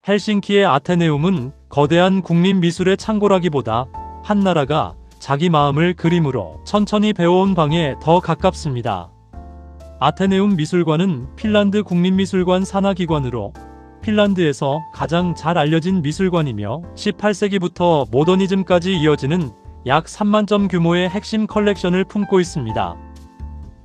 헬싱키의 아테네움은 거대한 국립 미술의 창고라기보다 한 나라가 자기 마음을 그림으로 천천히 배워온 방에 더 가깝습니다. 아테네움 미술관은 핀란드 국립미술관 산하기관으로 핀란드에서 가장 잘 알려진 미술관이며 18세기부터 모더니즘까지 이어지는 약 3만 점 규모의 핵심 컬렉션을 품고 있습니다.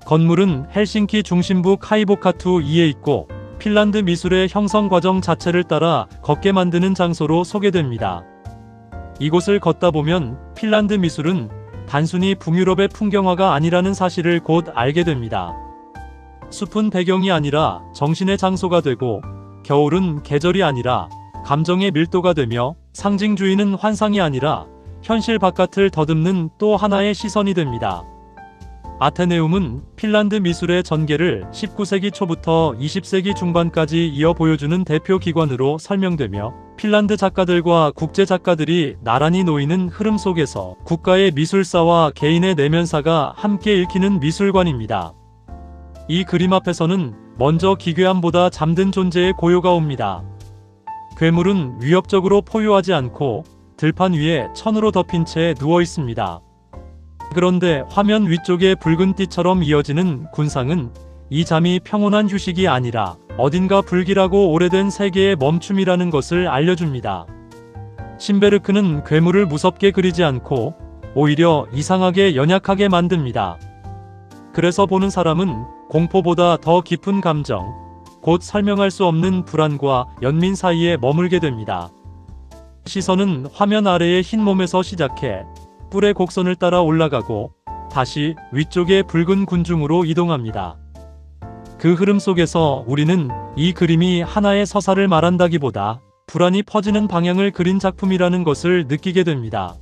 건물은 헬싱키 중심부 카이보카투 2에 있고 핀란드 미술의 형성 과정 자체를 따라 걷게 만드는 장소로 소개됩니다. 이곳을 걷다 보면 핀란드 미술은 단순히 북유럽의 풍경화가 아니라는 사실을 곧 알게 됩니다. 숲은 배경이 아니라 정신의 장소가 되고 겨울은 계절이 아니라 감정의 밀도가 되며 상징주의는 환상이 아니라 현실 바깥을 더듬는 또 하나의 시선이 됩니다. 아테네움은 핀란드 미술의 전개를 19세기 초부터 20세기 중반까지 이어 보여주는 대표 기관으로 설명되며 핀란드 작가들과 국제 작가들이 나란히 놓이는 흐름 속에서 국가의 미술사와 개인의 내면사가 함께 읽히는 미술관입니다. 이 그림 앞에서는 먼저 기괴함보다 잠든 존재의 고요가 옵니다. 괴물은 위협적으로 포효하지 않고 들판 위에 천으로 덮인 채 누워 있습니다. 그런데 화면 위쪽의 붉은 띠처럼 이어지는 군상은 이 잠이 평온한 휴식이 아니라 어딘가 불길하고 오래된 세계의 멈춤이라는 것을 알려줍니다. 신베르크는 괴물을 무섭게 그리지 않고 오히려 이상하게 연약하게 만듭니다. 그래서 보는 사람은 공포보다 더 깊은 감정, 곧 설명할 수 없는 불안과 연민 사이에 머물게 됩니다. 시선은 화면 아래의 흰 몸에서 시작해 뿔의 곡선을 따라 올라가고 다시 위쪽의 붉은 군중으로 이동합니다. 그 흐름 속에서 우리는 이 그림이 하나의 서사를 말한다기보다 불안이 퍼지는 방향을 그린 작품이라는 것을 느끼게 됩니다.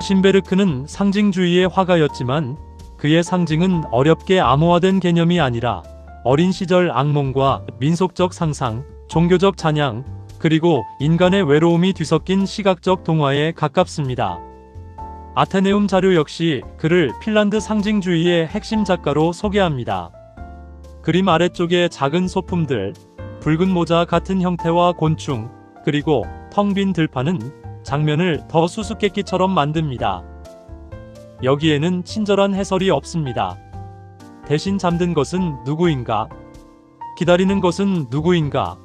신베르크는 상징주의의 화가였지만 그의 상징은 어렵게 암호화된 개념이 아니라 어린 시절 악몽과 민속적 상상, 종교적 찬양, 그리고 인간의 외로움이 뒤섞인 시각적 동화에 가깝습니다. 아테네움 자료 역시 그를 핀란드 상징주의의 핵심 작가로 소개합니다. 그림 아래쪽의 작은 소품들, 붉은 모자 같은 형태와 곤충, 그리고 텅 빈 들판은 장면을 더 수수께끼처럼 만듭니다. 여기에는 친절한 해설이 없습니다. 대신 잠든 것은 누구인가? 기다리는 것은 누구인가?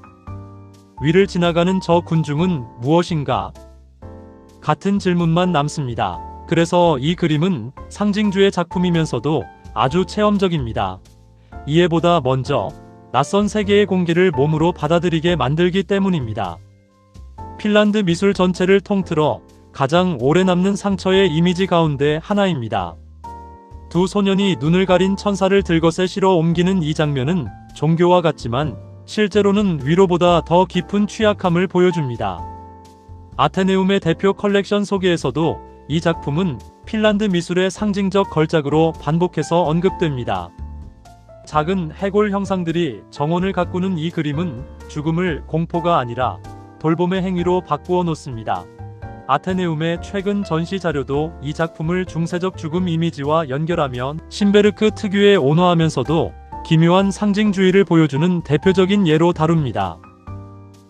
위를 지나가는 저 군중은 무엇인가? 같은 질문만 남습니다. 그래서 이 그림은 상징주의 작품이면서도 아주 체험적입니다. 이해보다 먼저 낯선 세계의 공기를 몸으로 받아들이게 만들기 때문입니다. 핀란드 미술 전체를 통틀어 가장 오래 남는 상처의 이미지 가운데 하나입니다. 두 소년이 눈을 가린 천사를 들것에 실어 옮기는 이 장면은 종교와 같지만 실제로는 위로보다 더 깊은 취약함을 보여줍니다. 아테네움의 대표 컬렉션 소개에서도 이 작품은 핀란드 미술의 상징적 걸작으로 반복해서 언급됩니다. 작은 해골 형상들이 정원을 가꾸는 이 그림은 죽음을 공포가 아니라 돌봄의 행위로 바꾸어 놓습니다. 아테네움의 최근 전시 자료도 이 작품을 중세적 죽음 이미지와 연결하며 신베르크 특유의 온화하면서도 기묘한 상징주의를 보여주는 대표적인 예로 다룹니다.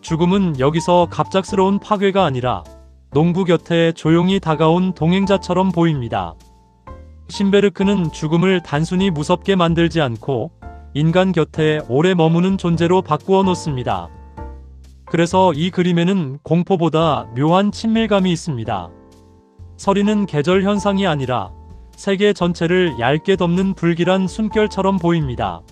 죽음은 여기서 갑작스러운 파괴가 아니라 농부 곁에 조용히 다가온 동행자처럼 보입니다. 신베르크는 죽음을 단순히 무섭게 만들지 않고 인간 곁에 오래 머무는 존재로 바꾸어 놓습니다. 그래서 이 그림에는 공포보다 묘한 친밀감이 있습니다. 서리는 계절 현상이 아니라 세계 전체를 얇게 덮는 불길한 숨결처럼 보입니다.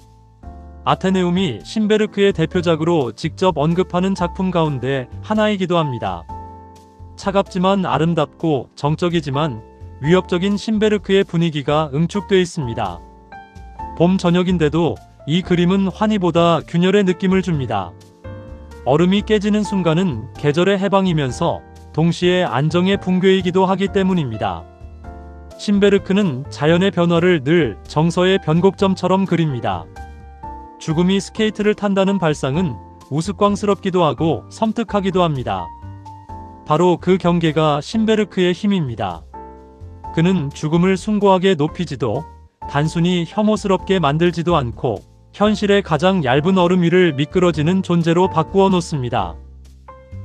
아테네움이 신베르크의 대표작으로 직접 언급하는 작품 가운데 하나이기도 합니다. 차갑지만 아름답고 정적이지만 위협적인 신베르크의 분위기가 응축되어 있습니다. 봄 저녁인데도 이 그림은 환희보다 균열의 느낌을 줍니다. 얼음이 깨지는 순간은 계절의 해방이면서 동시에 안정의 붕괴이기도 하기 때문입니다. 신베르크는 자연의 변화를 늘 정서의 변곡점처럼 그립니다. 죽음이 스케이트를 탄다는 발상은 우스꽝스럽기도 하고 섬뜩하기도 합니다. 바로 그 경계가 신베르크의 힘입니다. 그는 죽음을 숭고하게 높이지도 단순히 혐오스럽게 만들지도 않고 현실의 가장 얇은 얼음 위를 미끄러지는 존재로 바꾸어 놓습니다.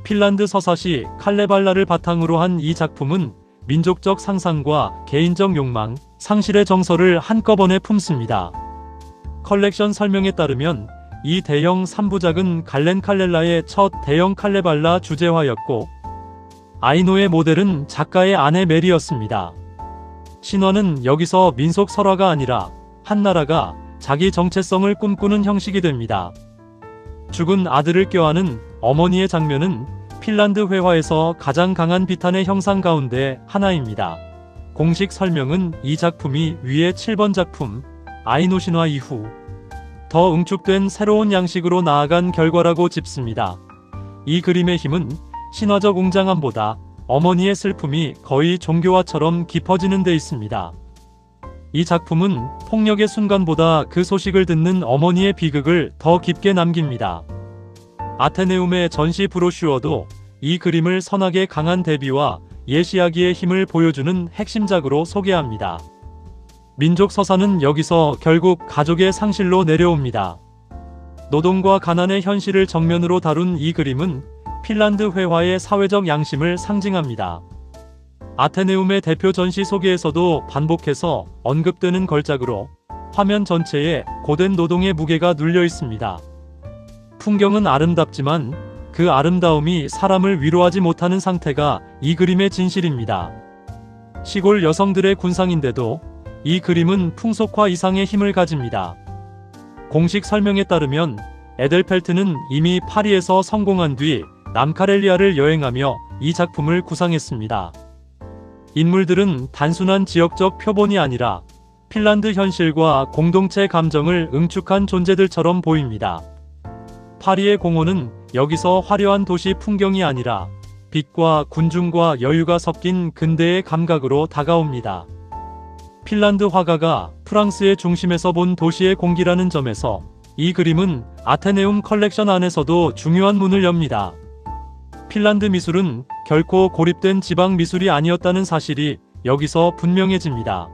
핀란드 서사시 칼레발라를 바탕으로 한 이 작품은 민족적 상상과 개인적 욕망, 상실의 정서를 한꺼번에 품습니다. 컬렉션 설명에 따르면 이 대형 3부작은 갈렌 칼렐라의 첫 대형 칼레발라 주제화였고 아이노의 모델은 작가의 아내 메리였습니다. 신화는 여기서 민속 설화가 아니라 한 나라가 자기 정체성을 꿈꾸는 형식이 됩니다. 죽은 아들을 껴안은 어머니의 장면은 핀란드 회화에서 가장 강한 비탄의 형상 가운데 하나입니다. 공식 설명은 이 작품이 위의 7번 작품 아이노 신화 이후 더 응축된 새로운 양식으로 나아간 결과라고 짚습니다. 이 그림의 힘은 신화적 웅장함보다 어머니의 슬픔이 거의 종교화처럼 깊어지는 데 있습니다. 이 작품은 폭력의 순간보다 그 소식을 듣는 어머니의 비극을 더 깊게 남깁니다. 아테네움의 전시 브로슈어도 이 그림을 선악의 강한 대비와 예시하기의 힘을 보여주는 핵심작으로 소개합니다. 민족 서사는 여기서 결국 가족의 상실로 내려옵니다. 노동과 가난의 현실을 정면으로 다룬 이 그림은 핀란드 회화의 사회적 양심을 상징합니다. 아테네움의 대표 전시 소개에서도 반복해서 언급되는 걸작으로 화면 전체에 고된 노동의 무게가 눌려 있습니다. 풍경은 아름답지만 그 아름다움이 사람을 위로하지 못하는 상태가 이 그림의 진실입니다. 시골 여성들의 군상인데도 이 그림은 풍속화 이상의 힘을 가집니다. 공식 설명에 따르면 에델펠트는 이미 파리에서 성공한 뒤 남카렐리아를 여행하며 이 작품을 구상했습니다. 인물들은 단순한 지역적 표본이 아니라 핀란드 현실과 공동체 감정을 응축한 존재들처럼 보입니다. 파리의 공원은 여기서 화려한 도시 풍경이 아니라 빛과 군중과 여유가 섞인 근대의 감각으로 다가옵니다. 핀란드 화가가 프랑스의 중심에서 본 도시의 공기라는 점에서 이 그림은 아테네움 컬렉션 안에서도 중요한 문을 엽니다. 핀란드 미술은 결코 고립된 지방 미술이 아니었다는 사실이 여기서 분명해집니다.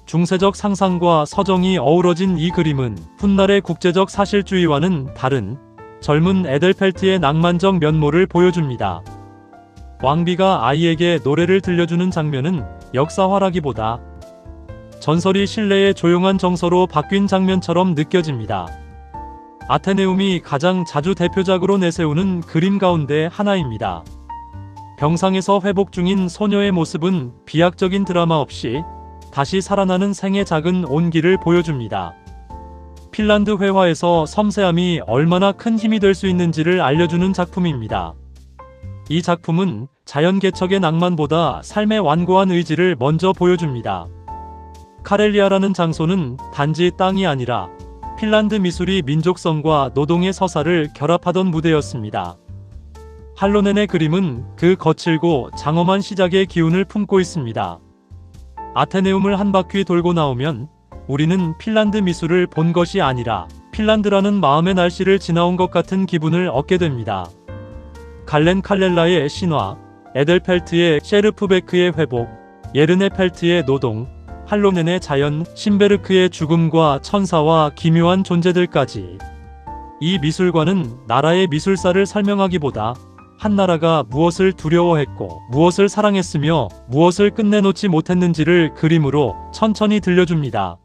중세적 상상과 서정이 어우러진 이 그림은 훗날의 국제적 사실주의와는 다른 젊은 에델펠트의 낭만적 면모를 보여줍니다. 왕비가 아이에게 노래를 들려주는 장면은 역사화라기보다 전설이 신뢰의 조용한 정서로 바뀐 장면처럼 느껴집니다. 아테네움이 가장 자주 대표작으로 내세우는 그림 가운데 하나입니다. 병상에서 회복 중인 소녀의 모습은 비약적인 드라마 없이 다시 살아나는 생의 작은 온기를 보여줍니다. 핀란드 회화에서 섬세함이 얼마나 큰 힘이 될 수 있는지를 알려주는 작품입니다. 이 작품은 자연 개척의 낭만보다 삶의 완고한 의지를 먼저 보여줍니다. 카렐리아라는 장소는 단지 땅이 아니라 핀란드 미술이 민족성과 노동의 서사를 결합하던 무대였습니다. 할로넨의 그림은 그 거칠고 장엄한 시작의 기운을 품고 있습니다. 아테네움을 한 바퀴 돌고 나오면 우리는 핀란드 미술을 본 것이 아니라 핀란드라는 마음의 날씨를 지나온 것 같은 기분을 얻게 됩니다. 갈렌 칼렐라의 신화, 에델펠트의 셰르프베크의 회복, 예르네펠트의 노동, 할로넨의 자연, 신베르크의 죽음과 천사와 기묘한 존재들까지. 이 미술관은 나라의 미술사를 설명하기보다 한 나라가 무엇을 두려워했고 무엇을 사랑했으며 무엇을 끝내놓지 못했는지를 그림으로 천천히 들려줍니다.